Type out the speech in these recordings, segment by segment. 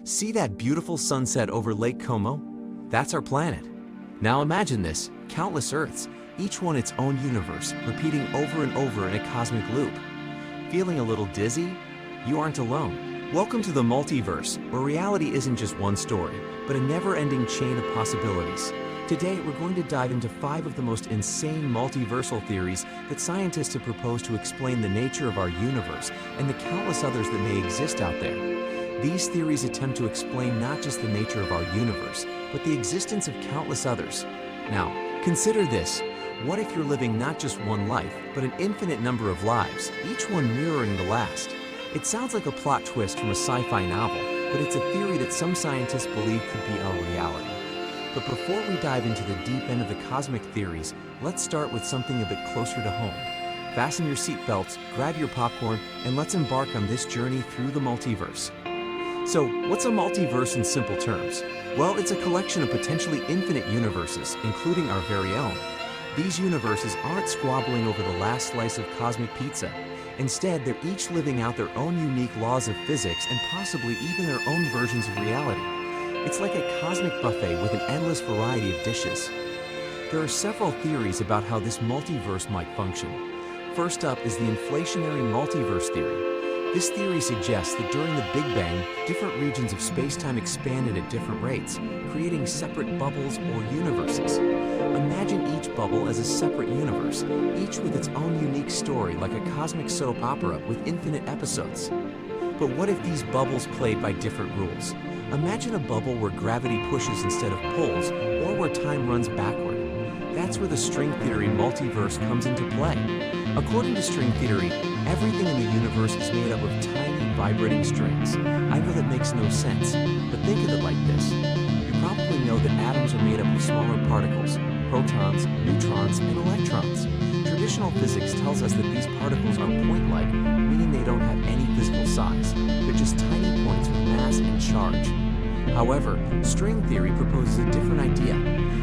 See that beautiful sunset over Lake Como? That's our planet. Now imagine this, countless Earths, each one its own universe, repeating over and over in a cosmic loop. Feeling a little dizzy? You aren't alone. Welcome to the multiverse, where reality isn't just one story, but a never-ending chain of possibilities. Today, we're going to dive into 5 of the most insane multiversal theories that scientists have proposed to explain the nature of our universe and the countless others that may exist out there. These theories attempt to explain not just the nature of our universe, but the existence of countless others. Now, consider this. What if you're living not just one life, but an infinite number of lives, each one mirroring the last? It sounds like a plot twist from a sci-fi novel, but it's a theory that some scientists believe could be our reality. But before we dive into the deep end of the cosmic theories, let's start with something a bit closer to home. Fasten your seatbelts, grab your popcorn, and let's embark on this journey through the multiverse. So, what's a multiverse in simple terms? Well, it's a collection of potentially infinite universes, including our very own. These universes aren't squabbling over the last slice of cosmic pizza. Instead, they're each living out their own unique laws of physics and possibly even their own versions of reality. It's like a cosmic buffet with an endless variety of dishes. There are several theories about how this multiverse might function. First up is the inflationary multiverse theory. This theory suggests that during the Big Bang, different regions of space-time expanded at different rates, creating separate bubbles or universes. Imagine each bubble as a separate universe, each with its own unique story like a cosmic soap opera with infinite episodes. But what if these bubbles played by different rules? Imagine a bubble where gravity pushes instead of pulls, or where time runs backward. That's where the string theory multiverse comes into play. According to string theory, everything in the universe is made up of tiny, vibrating strings. I know that makes no sense, but think of it like this. You probably know that atoms are made up of smaller particles, protons, neutrons, and electrons. Traditional physics tells us that these particles are point-like, meaning they don't have any physical size. They're just tiny points with mass and charge. However, string theory proposes a different idea.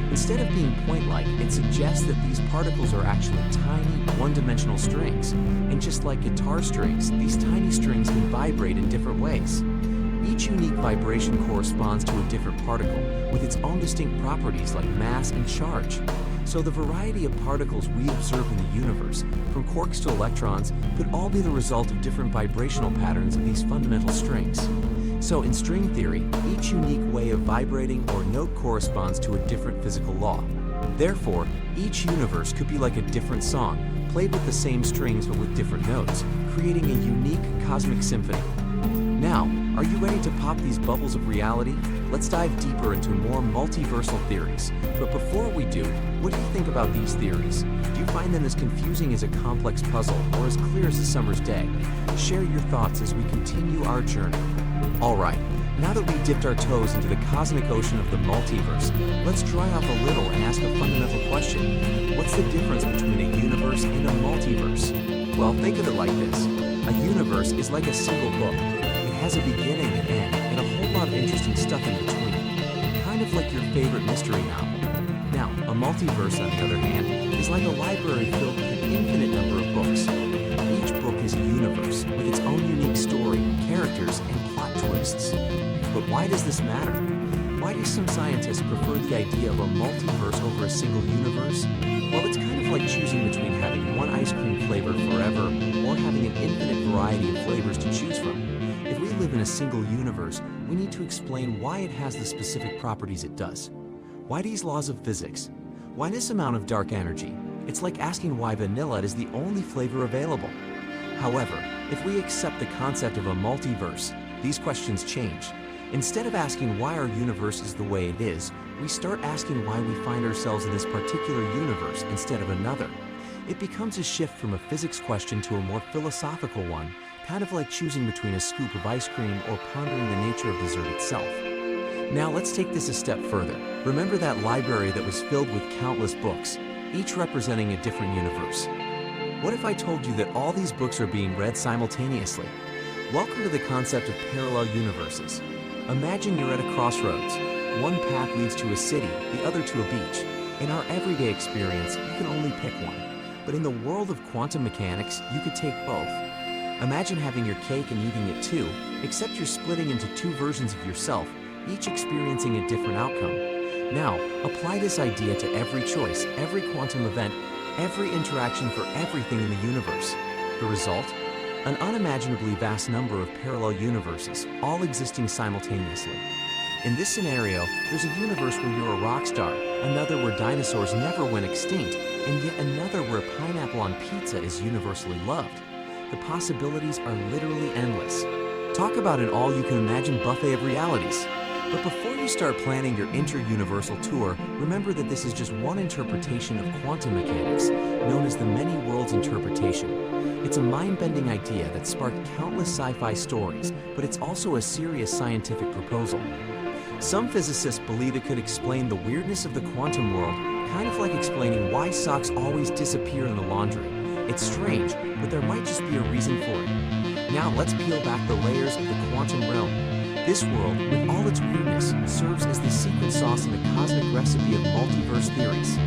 Instead of being point-like, it suggests that these particles are actually tiny, one-dimensional strings. And just like guitar strings, these tiny strings can vibrate in different ways. Each unique vibration corresponds to a different particle, with its own distinct properties like mass and charge. So the variety of particles we observe in the universe, from quarks to electrons, could all be the result of different vibrational patterns of these fundamental strings. So in string theory, each unique way of vibrating or note corresponds to a different physical law. Therefore, each universe could be like a different song, played with the same strings but with different notes, creating a unique cosmic symphony. Now, are you ready to pop these bubbles of reality? Let's dive deeper into more multiversal theories. But before we do, what do you think about these theories? Do you find them as confusing as a complex puzzle or as clear as a summer's day? Share your thoughts as we continue our journey. Alright, now that we've dipped our toes into the cosmic ocean of the multiverse, let's dry off a little and ask a fundamental question. What's the difference between a universe and a multiverse? Well, think of it like this. A universe is like a single book. It has a beginning and end, and a whole lot of interesting stuff in between. Kind of like your favorite mystery novel. Now, a multiverse, on the other hand, is like a library filled with an infinite number of books. Each book is a universe with its own unique story, characters, and plot twists. But why does this matter? Why do some scientists prefer the idea of a multiverse over a single universe? Well, it's kind of like choosing between having one ice cream flavor forever or having an infinite variety of flavors to choose from. If we live in a single universe, we need to explain why it has the specific properties it does. Why these laws of physics? Why this amount of dark energy? It's like asking why vanilla is the only flavor available. However, if we accept the concept of a multiverse, these questions change. Instead of asking why our universe is the way it is, we start asking why we find ourselves in this particular universe instead of another. It becomes a shift from a physics question to a more philosophical one, kind of like choosing between a scoop of ice cream or pondering the nature of dessert itself. Now let's take this a step further. Remember that library that was filled with countless books, each representing a different universe. What if I told you that all these books are being read simultaneously? Welcome to the concept of parallel universes. Imagine you're at a crossroads. One path leads to a city, the other to a beach. In our everyday experience, you can only pick one. But in the world of quantum mechanics, you could take both. Imagine having your cake and eating it too, except you're splitting into two versions of yourself, each experiencing a different outcome. Now, apply this idea to every choice, every quantum event, every interaction for everything in the universe. The result? An unimaginably vast number of parallel universes, all existing simultaneously. In this scenario, there's a universe where you're a rock star, another where dinosaurs never went extinct, and yet another where pineapple on pizza is universally loved. The possibilities are literally endless. Talk about an all-you-can-imagine buffet of realities. But before you start planning your inter-universal tour, remember that this is just one interpretation of quantum mechanics, known as the many worlds interpretation. It's a mind-bending idea that sparked countless sci-fi stories, but it's also a serious scientific proposal. Some physicists believe it could explain the weirdness of the quantum world, kind of like explaining why socks always disappear in the laundry. It's strange, but there might just be a reason for it. Now let's peel back the layers of the quantum realm. This world, with all its weirdness, serves as the secret sauce in the cosmic recipe of multiverse theories.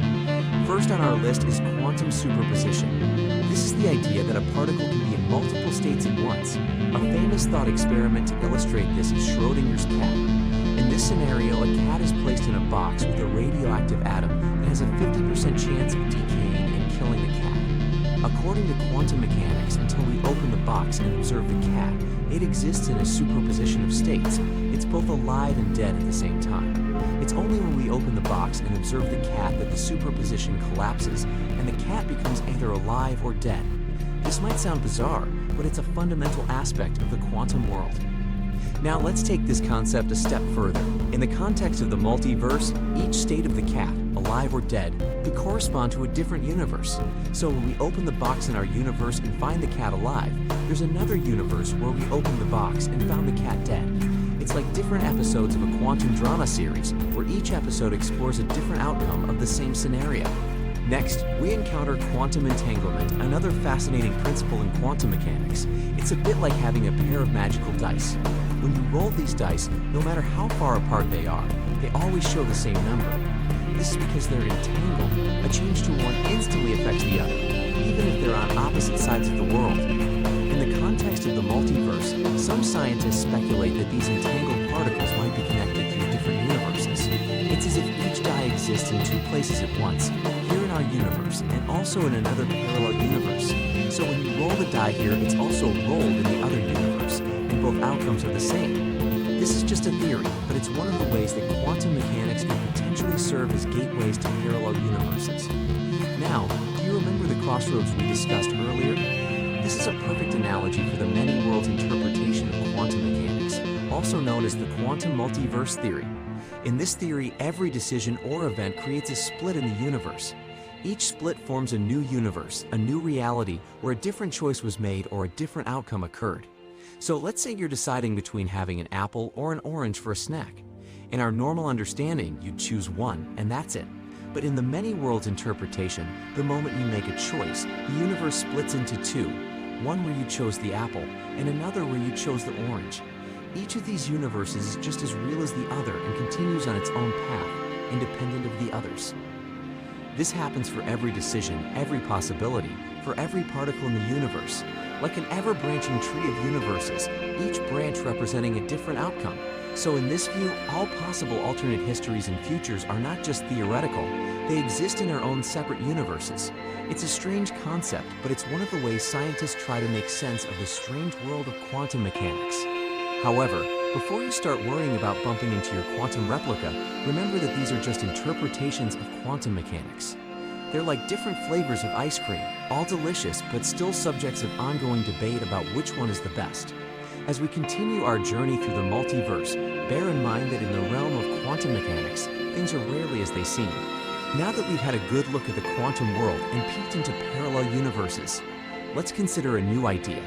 First on our list is quantum superposition. This is the idea that a particle can be in multiple states at once. A famous thought experiment to illustrate this is Schrodinger's cat. In this scenario, a cat is placed in a box with a radioactive atom that has a 50% chance of decaying and killing the cat. According to quantum mechanics, until we open the box and observe the cat, it exists in a superposition of states. It's both alive and dead at the same time. It's only when we open the box and observe the cat that the superposition collapses, and the cat becomes either alive or dead. This might sound bizarre, but it's a fundamental aspect of the quantum world. Now let's take this concept a step further. In the context of the multiverse, each state of the cat, alive or dead, could correspond to a different universe. So when we open the box in our universe and find the cat alive, there's another universe where we open the box and found the cat dead. It's like different episodes of a quantum drama series, where each episode explores a different outcome of the same scenario. Next, we encounter quantum entanglement, another fascinating principle in quantum mechanics. It's a bit like having a pair of magical dice. When you roll these dice, no matter how far apart they are, they always show the same number. This is because they're entangled. A change to one instantly affects the other, even if they're on opposite sides of the world. In the context of the multiverse, some scientists speculate that these entangled particles might be connected through different universes. It's as if each die exists in two places at once, here in our universe and also in another parallel universe. So when you roll the die here, it's also rolled in the other universe, and both outcomes are the same. This is just a theory, but it's one of the ways that quantum mechanics can potentially serve as gateways to parallel universes. Now, do you remember the crossroads we discussed earlier? This is a perfect analogy for the many worlds interpretation of quantum mechanics, also known as the quantum multiverse theory. In this theory, every decision or event creates a split in the universe. Each split forms a new universe, a new reality where a different choice was made or a different outcome occurred. So let's say you're deciding between having an apple or an orange for a snack. In our normal understanding, you'd choose one, and that's it. But in the many worlds interpretation, the moment you make a choice, the universe splits into two, one where you chose the apple, and another where you chose the orange. Each of these universes is just as real as the other and continues on its own path, independent of the others. This happens for every decision, every possibility, for every particle in the universe. Like an ever-branching tree of universes, each branch representing a different outcome. So in this view, all possible alternate histories and futures are not just theoretical, they exist in their own separate universes. It's a strange concept, but it's one of the ways scientists try to make sense of the strange world of quantum mechanics. However, before you start worrying about bumping into your quantum replica, remember that these are just interpretations of quantum mechanics. They're like different flavors of ice cream, all delicious but still subjects of ongoing debate about which one is the best. As we continue our journey through the multiverse, bear in mind that in the realm of quantum mechanics, things are rarely as they seem. Now that we've had a good look at the quantum world and peeked into parallel universes, let's consider a new idea.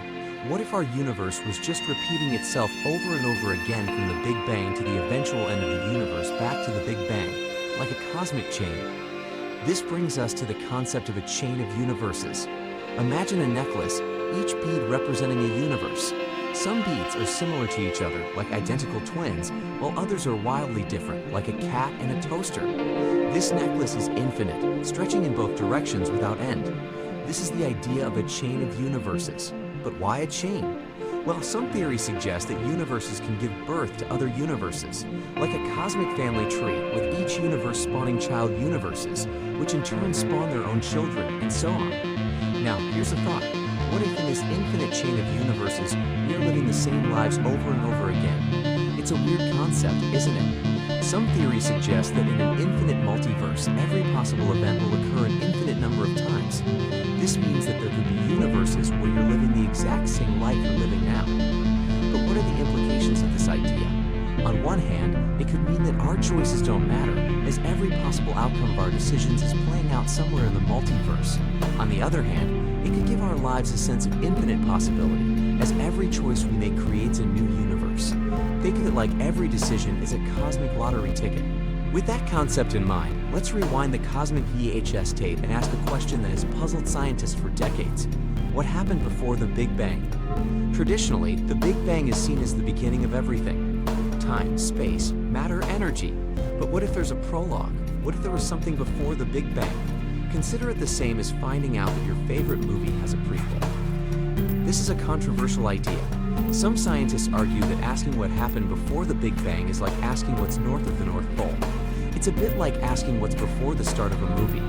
What if our universe was just repeating itself over and over again from the Big Bang to the eventual end of the universe back to the Big Bang, like a cosmic chain? This brings us to the concept of a chain of universes. Imagine a necklace, each bead representing a universe. Some beads are similar to each other, like identical twins, while others are wildly different, like a cat and a toaster. This necklace is infinite, stretching in both directions without end. This is the idea of a chain of universes. But why a chain? Well, some theories suggest that universes can give birth to other universes, like a cosmic family tree with each universe spawning child universes, which in turn spawn their own children, and so on. Now, here's a thought. What if in this infinite chain of universes, we are living the same lives over and over again? It's a weird concept, isn't it? Some theories suggest that in an infinite multiverse, every possible event will occur an infinite number of times. This means that there could be universes where you're living the exact same life you're living now. But what are the implications of this idea? On one hand, it could mean that our choices don't matter, as every possible outcome of our decisions is playing out somewhere in the multiverse. On the other hand, it could give our lives a sense of infinite possibility, as every choice we make creates a new universe. Think of it like every decision is a cosmic lottery ticket. With that concept in mind, let's rewind the cosmic VHS tape and ask a question that has puzzled scientists for decades. What happened before the Big Bang? Traditionally, the Big Bang is seen as the beginning of everything. Time, space, matter, energy. But what if there's a prologue? What if there was something before the Big Bang? Consider it the same as finding out that your favorite movie has a prequel. This is a controversial idea. Some scientists argue that asking what happened before the Big Bang is like asking what's north of the North Pole. It's a bit like asking what's before the start of a movie.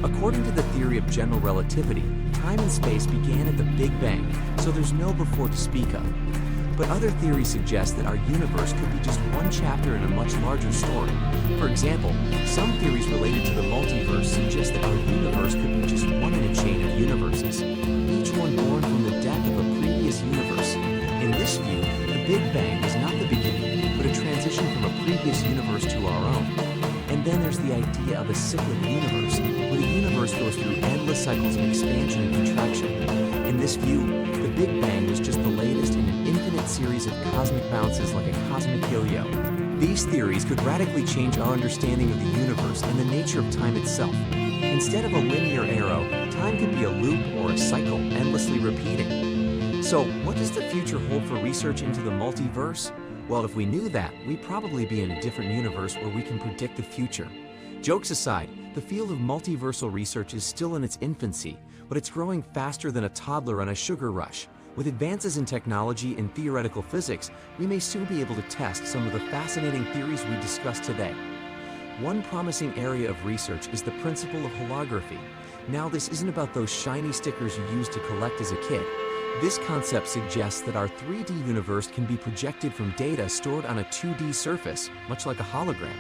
According to the theory of general relativity, time and space began at the Big Bang, so there's no before to speak of. But other theories suggest that our universe could be just one chapter in a much larger story. For example, some theories related to the multiverse suggest that our universe could be just one in a chain of universes, each one born from the death of a previous universe. In this view, the Big Bang is not the beginning, but a transition from a previous universe to our own. And then there's the idea of a cyclic universe, where the universe goes through endless cycles of expansion and contraction. In this view, the Big Bang was just the latest in an infinite series of cosmic bounces like a cosmic yo-yo. These theories could radically change our understanding of the universe and the nature of time itself. Instead of a linear arrow, time could be a loop or a cycle, endlessly repeating. So, what does the future hold for research into the multiverse? Well, if we knew that, we'd probably be in a different universe where we can predict the future. Jokes aside, the field of multiversal research is still in its infancy, but it's growing faster than a toddler on a sugar rush. With advances in technology and theoretical physics, we may soon be able to test some of the fascinating theories we discussed today. One promising area of research is the principle of holography. Now, this isn't about those shiny stickers you used to collect as a kid. This concept suggests that our 3D universe can be projected from data stored on a 2D surface, much like a hologram.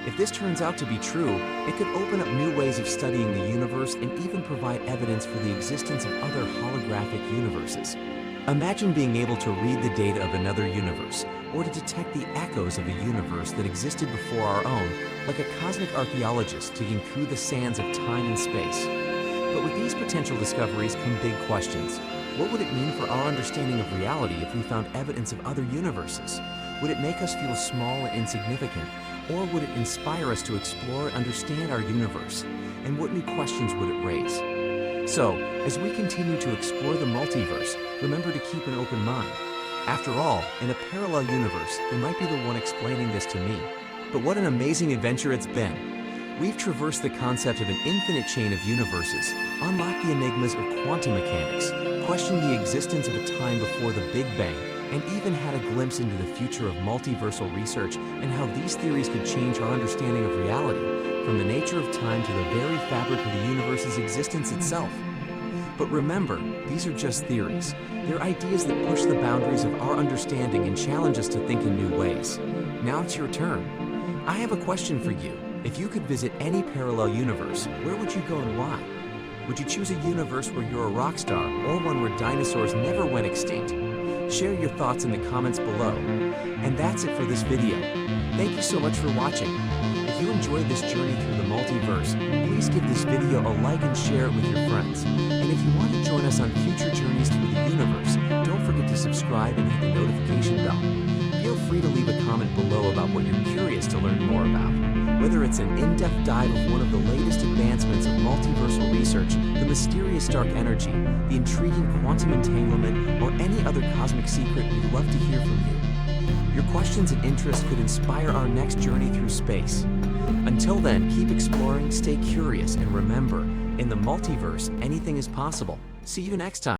If this turns out to be true, it could open up new ways of studying the universe and even provide evidence for the existence of other holographic universes. Imagine being able to read the data of another universe, or to detect the echoes of a universe that existed before our own, like a cosmic archaeologist digging through the sands of time and space. But with these potential discoveries come big questions. What would it mean for our understanding of reality if we found evidence of other universes? Would it make us feel small and insignificant, or would it inspire us to explore and understand our universe? And what new questions would it raise? So, as we continue to explore the multiverse, remember to keep an open mind. After all, in a parallel universe, they might be the one explaining this to me. But what an amazing adventure it's been! We've traversed the concept of an infinite chain of universes, unlocked the enigmas of quantum mechanics, questioned the existence of a time before the Big Bang, and even had a glimpse into the future of multiversal research and how these theories could change our understanding of reality, from the nature of time to the very fabric of the universe's existence itself. But remember, these are just theories. They're ideas that push the boundaries of our understanding and challenge us to think in new ways. Now it's your turn. I have a question for you. If you could visit any parallel universe, where would you go and why? Would you choose a universe where you're a rock star, or one where dinosaurs never went extinct? Share your thoughts in the comments below. And that's it for this video. Thank you so much for watching. If you enjoyed this journey through the multiverse, please give this video a like and share it with your friends. And if you want to join us on future journeys through the universe, don't forget to subscribe and hit the notification bell. Feel free to leave a comment below about what you're curious to learn more about. Whether it's an in-depth dive of one of the latest advancements of multiversal research, the mysterious dark energy, the intriguing quantum entanglement, or any other cosmic secret, we'd love to hear from you. Your questions and interests could inspire our next journey through space. Until then, keep exploring, stay curious, and remember, in the multiverse, anything is possible. See you next time.